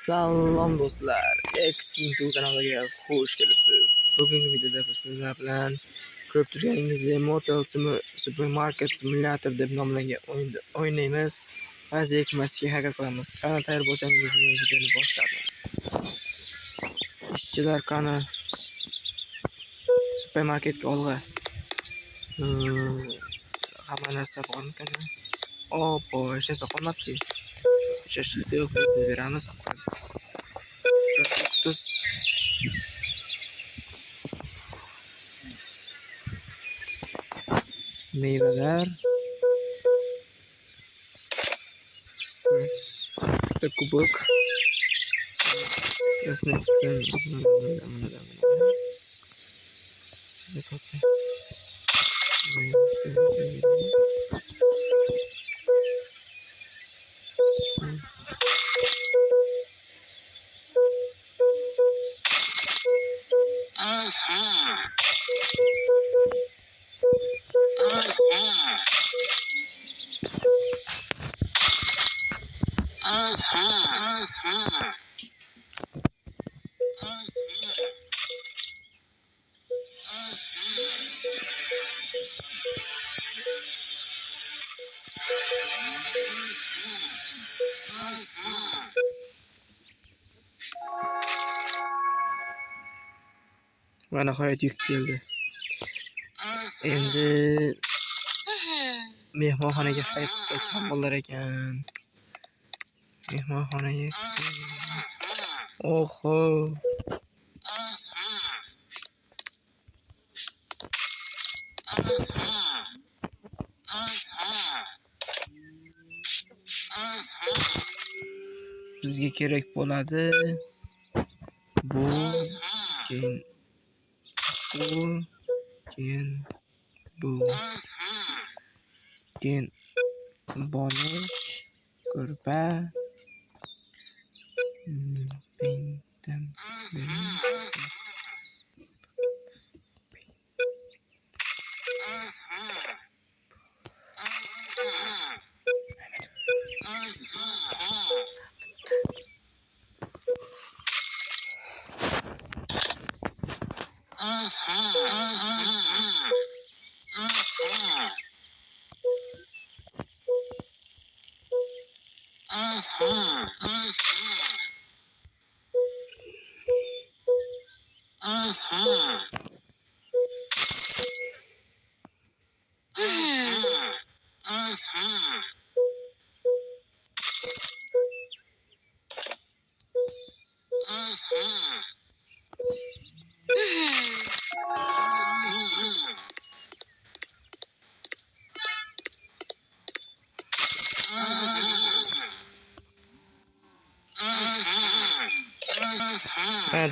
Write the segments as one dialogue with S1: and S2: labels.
S1: Salom do'stlar, X-Into kanaliga xush kelibsiz. Bugungi videoda biz sizlar bilan ko'rib turganingizdek Motel Supermarket Simulator deb nomlangan o'yinni o'ynaymiz. Ba'zi ekmasga harakat qilamiz. Qani tayyor bo'lsangiz videoni boshladim. Ishchilar qani supermarketga olg'a. Hamma narsa bormikan? Oppo, hech narsa qolmabdi. Chashisi yo'q, beramiz. Tuz meyveler bitta kubok snacksdan va nihoyat yuk keldi. Endi mehmonxonaga qayt qilsak ham bo'lar ekan. Mehmonxonaga. Oho. Bizga kerak bo'ladi. Bu keyin bu keyin bolish, ko'rpa,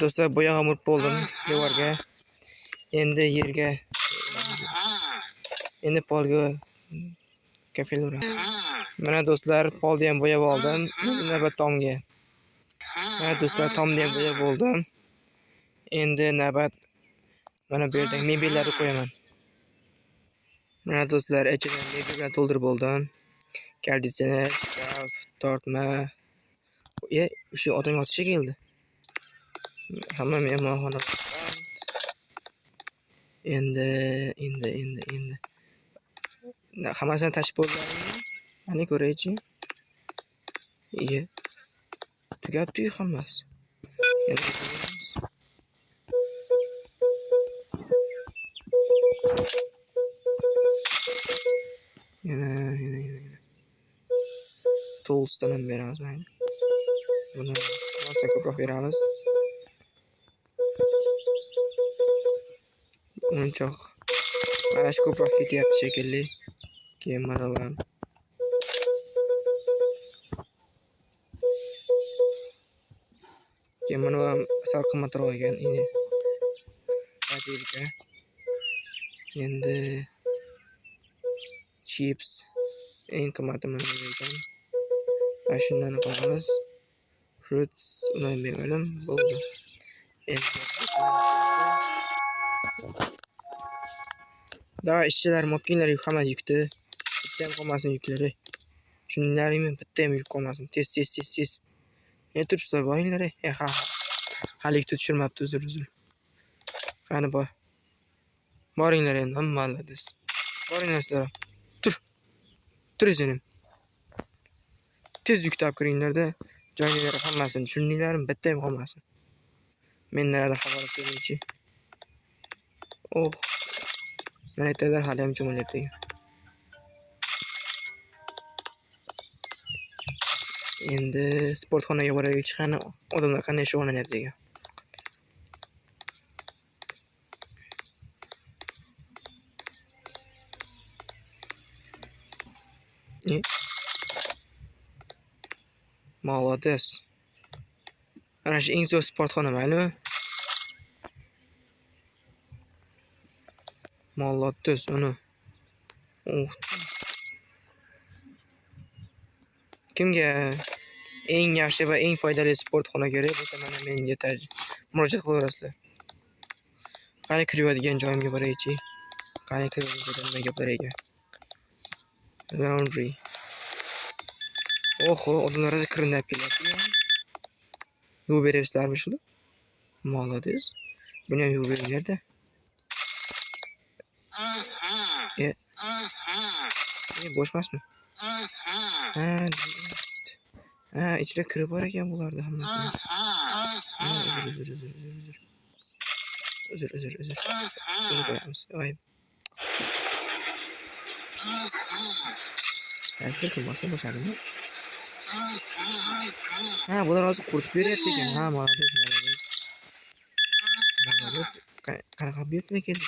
S1: do'stlar, bu yoqqa murib bo'ldim devorga. Endi yerga, endi polga kafelura. Mana do'stlar, polni ham bo'yab oldim. Navbat tomga. Mana do'stlar, tomni ham bo'yab oldim. Endi navbat mana bu yerda mebellarni qo'yaman. Mana do'stlar, ichidan mebel bilan to'ldirib oldim. Konditsioner, shkaf, tortma. O'sha odam yotishi keldi. Hamma mehmonxona. Endi hammasini tashib bo'lganmi? Mana ko'raychi. Iye. Tugabdi hammasi. Endi yana to'lsdan ham beramiz mana. Buni rosa ko'proq beramiz. O'yinchoq mana ko'proq ketyapti shekilli. Keyin mana bu ham. Keyin mana bu ham sal qimmatroq ekan. Patilka. Endi chips eng qimmati mana bu ekan. Mashinani qo'yamiz. Fruits uni bermadim, bo'ldi. Daha ishchilar mopkinlar hamma yukdi. Bitta ham qolmasin yuklari. Tushunlaringmi? Bitta ham yuk qolmasin. Tez. Turibsizlar, boringlar. Ha. Hali tushirmabdi, uzr. Qani bor. Boringlar endi, hammalariz. Boringlar sizlar. Turinglar. Tez yuktab kiringlar-da. Joyinglarga hammasini tushundinglarmi? Bitta ham qolmasin. Men narada xabar beraychi. Oh. Mana aytadilar, hali ham cho'milyapti. Endi sportxonaga boraylik, qani odamlar qanday shug'ullanyapti degan. Молодец. Ana shu eng zo'r sportxona, maylimi? Молодец, uni. Kimga eng yaxshi va eng foydali sportxona kerak bo'lsa, mana menga murojaat qilaverasizlar. Qani kiradigan joyimga boraychi. Qani kiradigan nima gaplar ekan. Laundry. Oho, odamlar kirinib kelyapti. Yuv beryapsizlarmi shular? Молодец. Buni ham yuv beringlar-da. Bo'shmasmi? Ichida kirib bor ekan bularda hammasi. Uzr. Buni qo'yamiz. Voy. Kim boshadimi? Bular hozir quritib beryapti ekan. Молодец. Qanaqa buyurtma keldi?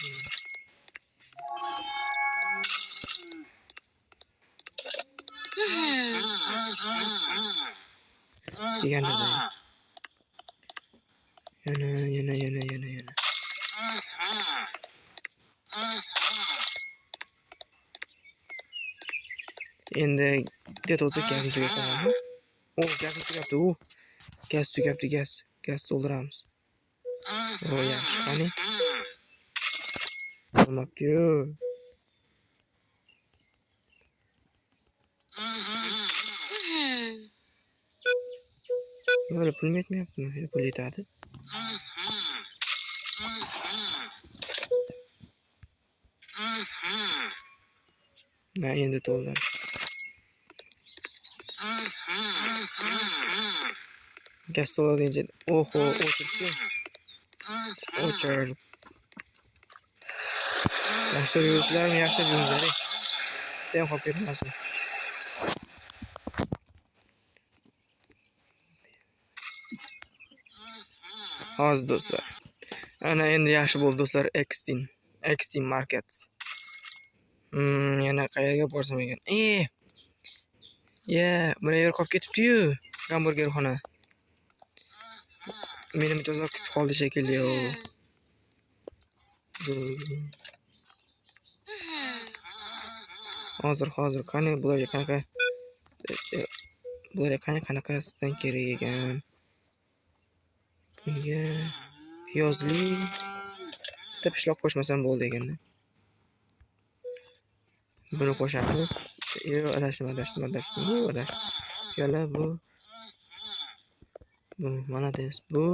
S1: Kelgandir. Yana. Endi deto'tib gazini tugatamiz. Gazini tugabdi u. Gaz tugabdi, gaz. Gaz to'ldiramiz. Yaxshi, qani. Bo'lmabdi-yu. Böyle pul yetmeyaptimi? Pul yetadi. Endi to'ldi. Gaz to'ladigancha. Oho, o'chirdi. O'chirdi. Yaxshi yurishlarmi, yaxshi yurishlar. Tem qolib ketmasin. Hozir do'stlar. Ana endi yaxshi bo'ldi do'stlar. Extin Markets. Yana qayerga borsam ekan? Buni yer qolib ketibdi-yu. Hamburgerxona. Meni mijozlar kutib qoldi shekilli. Hozir qani bularga qanaqasidan kerak ekan? Bunga piyozli bitta pishloq qo'shmasam bo'ldi ekanda. Buni qo'shamiz. Adashdim. Yana bu. Молодец. Bu.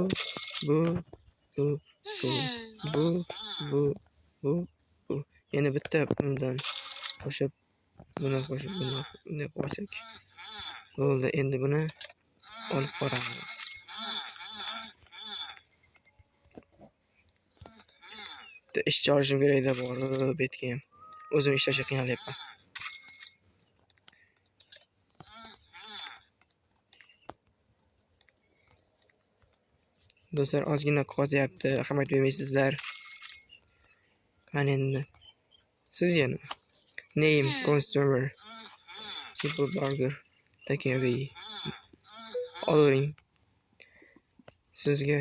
S1: Yana bitta bundan qo'shib, buni qo'shsak. Bo'ldi, endi buni olib boramiz. Ishchi olishim kerak-da borib betga ham. O'zim ishlashga qiynalyapman. Do'stlar, ozgina qozyapti, ahamiyat bermaysizlar. Qani endi. Sizga nima? Name consumer. Simple burger. Taking away. Olavering. Sizga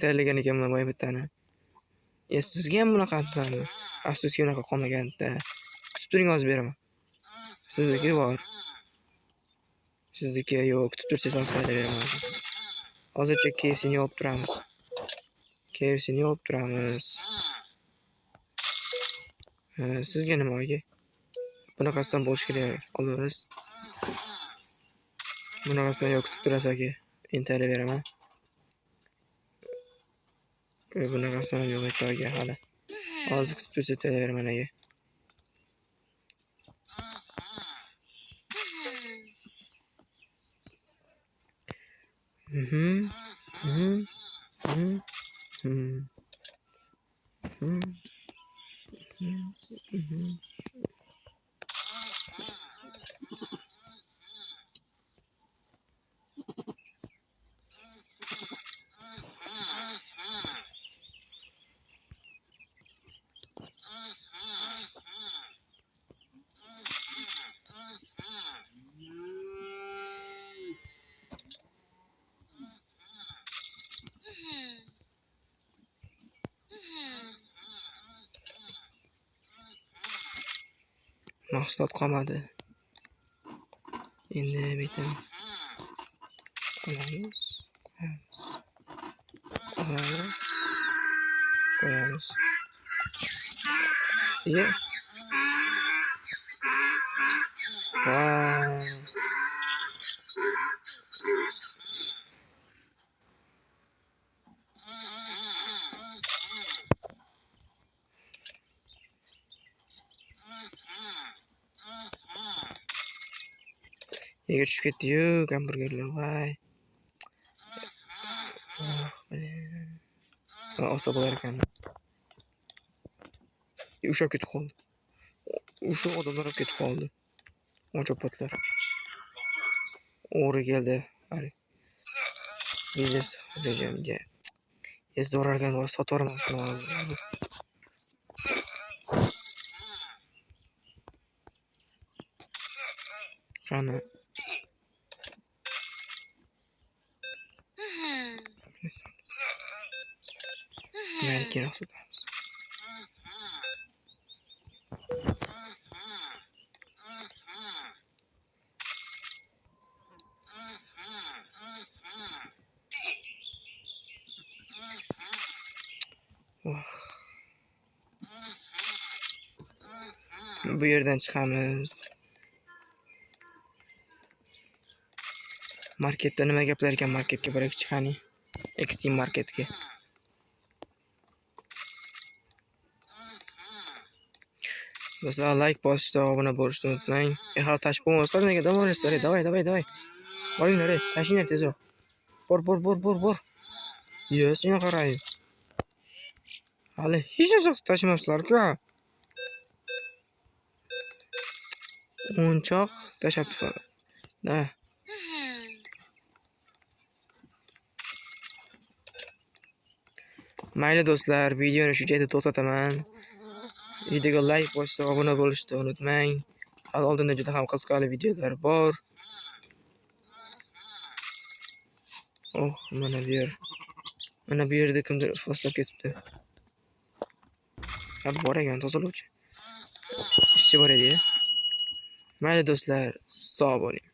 S1: tayyorlagan ekanman boya bittani. Sizga ham bunaqa qiladi. Afsuski unaqa qolmagan-da. Kutib turing, hozir beraman. Sizniki bor. Sizniki yo'q, kutib tursangiz hozir tayyorlab beraman. Hozircha KFC'ni yopib turamiz. Sizga nima oyi? Bunaqasidan bo'lish kerak, olamiz. Bunaqasidan yo'q kutib turasiz aka. Intayla beraman. Bunaqasidan yo'q endi aka hali. Hozir kutib tursa intayla beraman aka. Mhm. Mhm. Mhm. Mhm. Mhm. Mahsulot qolmadi. Endi bitta qo'yamiz. Qo'yamiz. Qo'yamiz. Ye. Vau. Yerga tushib ketdi-yu gamburgerlar. Voy. Olsa bo'lar ekan. Ushlab ketib qoldi. O'sha odamlar olib ketib qoldi. Ochopatlar. O'g'ri keldi. Hali. Biznes rejamga. Ezdorargan va sotorman shuni. Qani. Mayli keyin sotamiz. Bu yerdan chiqamiz. Marketda nima gaplar ekan? Marketga boraylik chiqani. Extreme marketga. Do'stlar, like bosishni, obuna bo'lishni unutmang. Hali tashib bo'lmaslar, nega dam olasizlar? Давай. Boringlar, tashinglar tezroq. Bor. Yo, seni qaray. Hali hech narsa tashimabsizlar-ku. O'yinchoq tashabdi faqat. Da. Mayli do'stlar, videoni shu joyda to'xtataman. Videoga like bosishni, obuna bo'lishni unutmang. Hali oldinda juda ham qiziqarli videolar bor. Mana bu yerda kimdir ifloslab ketibdi. Bor ekan tozalovchi. Ishchi bor edi. Mayli do'stlar, sog' bo'ling.